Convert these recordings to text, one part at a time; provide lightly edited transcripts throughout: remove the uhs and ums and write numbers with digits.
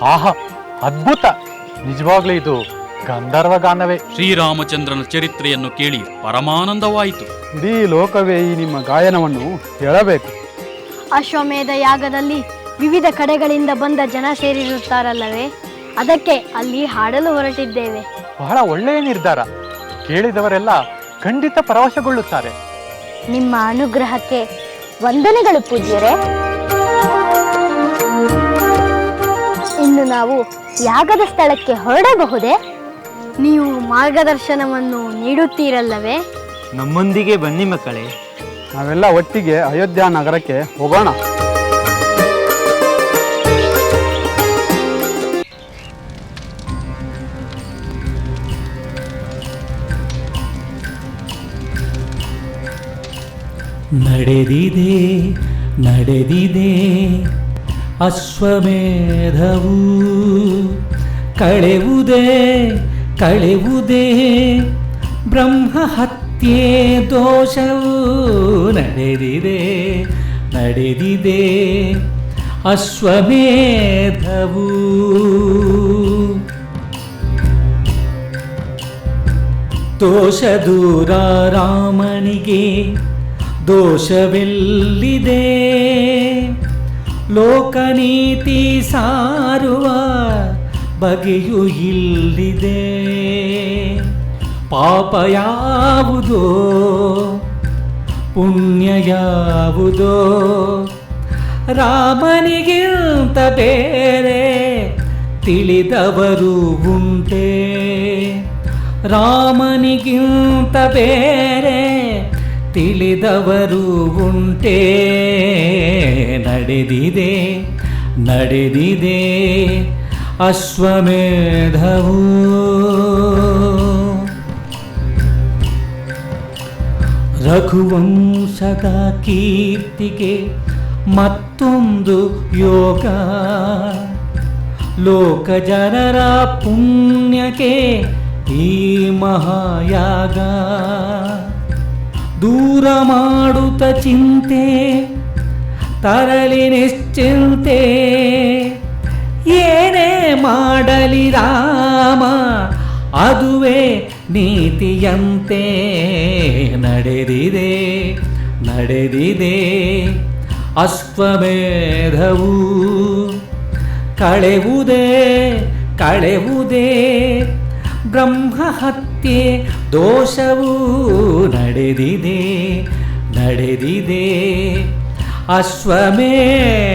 ಆಹಾ, ಅದ್ಭುತ! ನಿಜವಾಗ್ಲೂ ಇದು ಗಂಧರ್ವ ಗಾನವೇ. ಶ್ರೀರಾಮಚಂದ್ರನ ಚರಿತ್ರೆಯನ್ನು ಕೇಳಿ ಪರಮಾನಂದವಾಯಿತು. ಇಡೀ ಲೋಕವೇ ಈ ನಿಮ್ಮ ಗಾಯನವನ್ನು ಕೇಳಬೇಕು. ಅಶ್ವಮೇಧ ಯಾಗದಲ್ಲಿ ವಿವಿಧ ಕಡೆಗಳಿಂದ ಬಂದ ಜನ ಸೇರಿರುತ್ತಾರಲ್ಲವೇ, ಅದಕ್ಕೆ ಅಲ್ಲಿ ಹಾಡಲು ಹೊರಟಿದ್ದೇವೆ. ಬಹಳ ಒಳ್ಳೆಯ ನಿರ್ಧಾರ. ಕೇಳಿದವರೆಲ್ಲ ಖಂಡಿತ ಪರವಶಗೊಳ್ಳುತ್ತಾರೆ. ನಿಮ್ಮ ಅನುಗ್ರಹಕ್ಕೆ ವಂದನೆಗಳು ಪೂಜ್ಯರೇ. ಇನ್ನು ನಾವು ಯಾಗದ ಸ್ಥಳಕ್ಕೆ ಹೊರಡಬಹುದೇ? ನೀವು ಮಾರ್ಗದರ್ಶನವನ್ನು ನೀಡುತ್ತೀರಲ್ಲವೇ? ನಮ್ಮೊಂದಿಗೆ ಬನ್ನಿ ಮಕ್ಕಳೇ. ನಾವೆಲ್ಲ ಒಟ್ಟಿಗೆ ಅಯೋಧ್ಯ ನಗರಕ್ಕೆ ಹೋಗೋಣ. ನಡೆದಿದೆ ನಡೆದಿದೆ ಅಶ್ವಮೇಧವು, ಕಳೆವುದೇ ಕಳೆವುದೇ ಬ್ರಹ್ಮ ಹತ್ಯೆ ದೋಷವು. ನಡೆದಿದೆ ನಡೆದಿದೆ ಅಶ್ವಮೇಧವು. ದೋಷ ದೂರ ರಾಮನಿಗೆ ದೋಷವೆಲ್ಲಿದೆ, ಲೋಕನೀತಿ ಸಾರುವ ಬಗೆಯೂ ಇಲ್ಲಿದೆ. ಪಾಪ ಯಾವುದೋ ಪುಣ್ಯ ಯಾವುದೋ, ರಾಮನಿಗಿಂತ ಬೇರೆ ತಿಳಿದವರು ಉಂಟೆ. ರಾಮನಿಗಿಂತ ಬೇರೆ ತಿಳಿದವರು ಉಂಟೆ. ನಡೆದಿದೆ ನಡೆದಿದೆ ಅಶ್ವಮೇಧವು. ರಘುವಂಶದ ಕೀರ್ತಿಗೆ ಮತ್ತೊಂದು ಯೋಗ, ಲೋಕ ಜನರ ಪುಣ್ಯಕ್ಕೆ ಈ ಮಹಾಯಾಗ. ದೂರ ಮಾಡುತ್ತ ಚಿಂತೆ ತರಲಿ ನಿಶ್ಚಿಂತೆ, ಏನೇ ಮಾಡಲಿ ರಾಮ ಅದುವೇ ನೀತಿಯಂತೆ. ನಡೆದಿದೆ ನಡೆದಿದೆ ಅಶ್ವಮೇಧವು, ಕಳೆವುದೇ ಕಳೆವುದೇ ಬ್ರಹ್ಮ ಹತ್ಯೆ ದೋಷವು. ನಡೆದಿದೆ ನಡೆದಿದೆ ಅಶ್ವಮೇಧವು.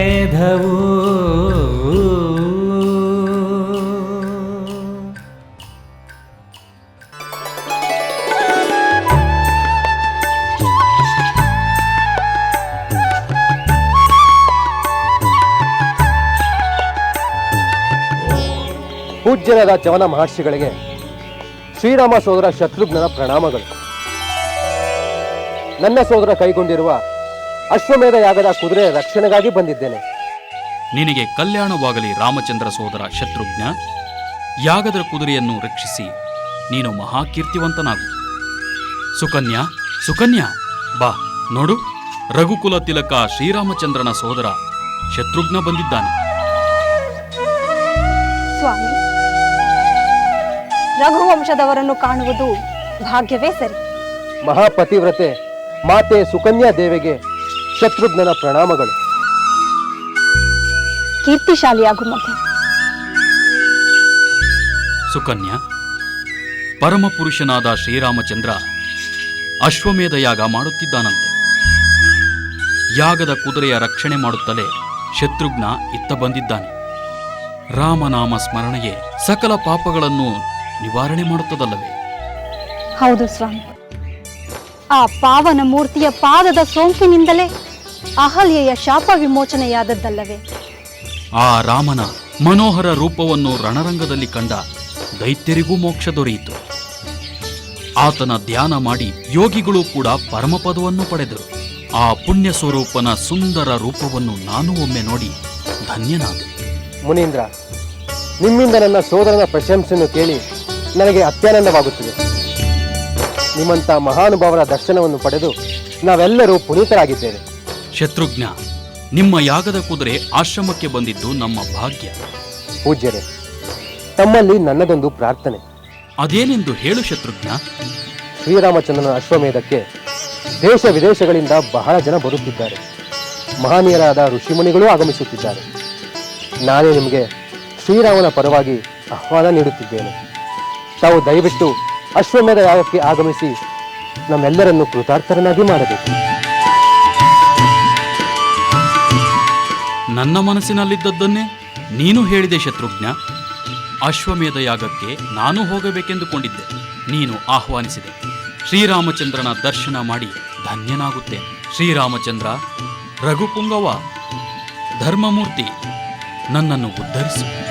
ಪೂಜ್ಯರಾದ ಚವನ ಮಹರ್ಷಿಗಳಿಗೆ ಶ್ರೀರಾಮ ಸೋದರ ಶತ್ರುಘ್ನನ ಪ್ರಣಾಮಗಳು. ನನ್ನ ಸೋದರ ಕೈಗೊಂಡಿರುವ ಅಶ್ವಮೇಧ ಯಾಗದ ಕುದುರೆ ರಕ್ಷಣೆಗಾಗಿ ಬಂದಿದ್ದೇನೆ. ನಿನಗೆ ಕಲ್ಯಾಣವಾಗಲಿ ರಾಮಚಂದ್ರ ಸೋದರ ಶತ್ರುಘ್ನ. ಯಾಗದ ಕುದುರೆಯನ್ನು ರಕ್ಷಿಸಿ ನೀನು ಮಹಾಕೀರ್ತಿವಂತನಾಗು. ಸುಕನ್ಯಾ ಸುಕನ್ಯಾ, ಬಾ ನೋಡು, ರಘುಕುಲ ತಿಲಕ ಶ್ರೀರಾಮಚಂದ್ರನ ಸೋದರ ಶತ್ರುಘ್ನ ಬಂದಿದ್ದಾನೆ. ಸ್ವಾಮಿ, ರಘುವಂಶದವರನ್ನು ಕಾಣುವುದು ಭಾಗ್ಯವೇ ಸರಿ. ಮಹಾಪತಿವ್ರತೆ ಮಾತೆ ಸುಕನ್ಯಾ ದೇವಿಗೆ ಶತ್ರುಘ್ನನ ಪ್ರಣಾಮಗಳು. ಕೀರ್ತಿಶಾಲಿಯಾಗು ಮಗು. ಸುಕನ್ಯಾ, ಪರಮಪುರುಷನಾದ ಶ್ರೀರಾಮಚಂದ್ರ ಅಶ್ವಮೇಧ ಯಾಗ ಮಾಡುತ್ತಿದ್ದಾನಂತೆ. ಯಾಗದ ಕುದುರೆಯ ರಕ್ಷಣೆ ಮಾಡುತ್ತಲೇ ಶತ್ರುಘ್ನ ಇತ್ತ ಬಂದಿದ್ದಾನೆ. ರಾಮನಾಮ ಸ್ಮರಣೆಯೇ ಸಕಲ ಪಾಪಗಳನ್ನು ನಿವಾರಣೆ ಮಾಡುತ್ತದಲ್ಲವೇ? ಹೌದು ಸ್ವಾಮಿ. ಆ ಪಾವನ ಮೂರ್ತಿಯ ಪಾದದ ಸೋಂಕಿನಿಂದಲೇ ಅಹಲ್ಯೆಯ ಶಾಪ ವಿಮೋಚನೆಯಾದದ್ದಲ್ಲವೇ? ಆ ರಾಮನ ಮನೋಹರ ರೂಪವನ್ನು ರಣರಂಗದಲ್ಲಿ ಕಂಡ ದೈತ್ಯರಿಗೂ ಮೋಕ್ಷ ದೊರೆಯಿತು. ಆತನ ಧ್ಯಾನ ಮಾಡಿ ಯೋಗಿಗಳು ಕೂಡ ಪರಮಪದವನ್ನು ಪಡೆದರು. ಆ ಪುಣ್ಯ ಸ್ವರೂಪನ ಸುಂದರ ರೂಪವನ್ನು ನಾನು ಒಮ್ಮೆ ನೋಡಿ ಧನ್ಯನಾದೆ. ಮುನೀಂದ್ರ, ನಿಮ್ಮಿಂದ ನನ್ನ ಸೋದರನ ಪ್ರಶಂಸೆಯನ್ನು ಕೇಳಿ ನನಗೆ ಅತ್ಯಾನಂದವಾಗುತ್ತಿದೆ. ನಿಮ್ಮಂಥ ಮಹಾನುಭಾವರ ದರ್ಶನವನ್ನು ಪಡೆದು ನಾವೆಲ್ಲರೂ ಪುನೀತರಾಗಿದ್ದೇವೆ. ಶತ್ರುಘ್ನ, ನಿಮ್ಮ ಯಾಗದ ಕುದುರೆ ಆಶ್ರಮಕ್ಕೆ ಬಂದಿದ್ದು ನಮ್ಮ ಭಾಗ್ಯ. ಪೂಜ್ಯರೇ, ತಮ್ಮಲ್ಲಿ ನನ್ನದೊಂದು ಪ್ರಾರ್ಥನೆ. ಅದೇನೆಂದು ಹೇಳು ಶತ್ರುಘ್ನ. ಶ್ರೀರಾಮಚಂದ್ರನ ಅಶ್ವಮೇಧಕ್ಕೆ ದೇಶ ವಿದೇಶಗಳಿಂದ ಬಹಳ ಜನ ಬರುತ್ತಿದ್ದಾರೆ. ಮಹನೀಯರಾದ ಋಷಿಮುನಿಗಳೂ ಆಗಮಿಸುತ್ತಿದ್ದಾರೆ. ನಾನೇ ನಿಮಗೆ ಶ್ರೀರಾಮನ ಪರವಾಗಿ ಆಹ್ವಾನ ನೀಡುತ್ತಿದ್ದೇನೆ. ತಾವು ದಯವಿಟ್ಟು ಅಶ್ವಮೇಧ ಯಾಗಕ್ಕೆ ಆಗಮಿಸಿ ನಮ್ಮೆಲ್ಲರನ್ನು ಕೃತಾರ್ಥರನ್ನಾಗಿ ಮಾಡಬೇಕು. ನನ್ನ ಮನಸ್ಸಿನಲ್ಲಿದ್ದದ್ದನ್ನೇ ನೀನು ಹೇಳಿದೆ ಶತ್ರುಘ್ನ. ಅಶ್ವಮೇಧ ಯಾಗಕ್ಕೆ ನಾನು ಹೋಗಬೇಕೆಂದುಕೊಂಡಿದ್ದೆ. ನೀನು ಆಹ್ವಾನಿಸಿದೆ. ಶ್ರೀರಾಮಚಂದ್ರನ ದರ್ಶನ ಮಾಡಿ ಧನ್ಯನಾಗುತ್ತೇನೆ. ಶ್ರೀರಾಮಚಂದ್ರ, ರಘುಪುಂಗವ, ಧರ್ಮಮೂರ್ತಿ, ನನ್ನನ್ನು ಉದ್ಧರಿಸು.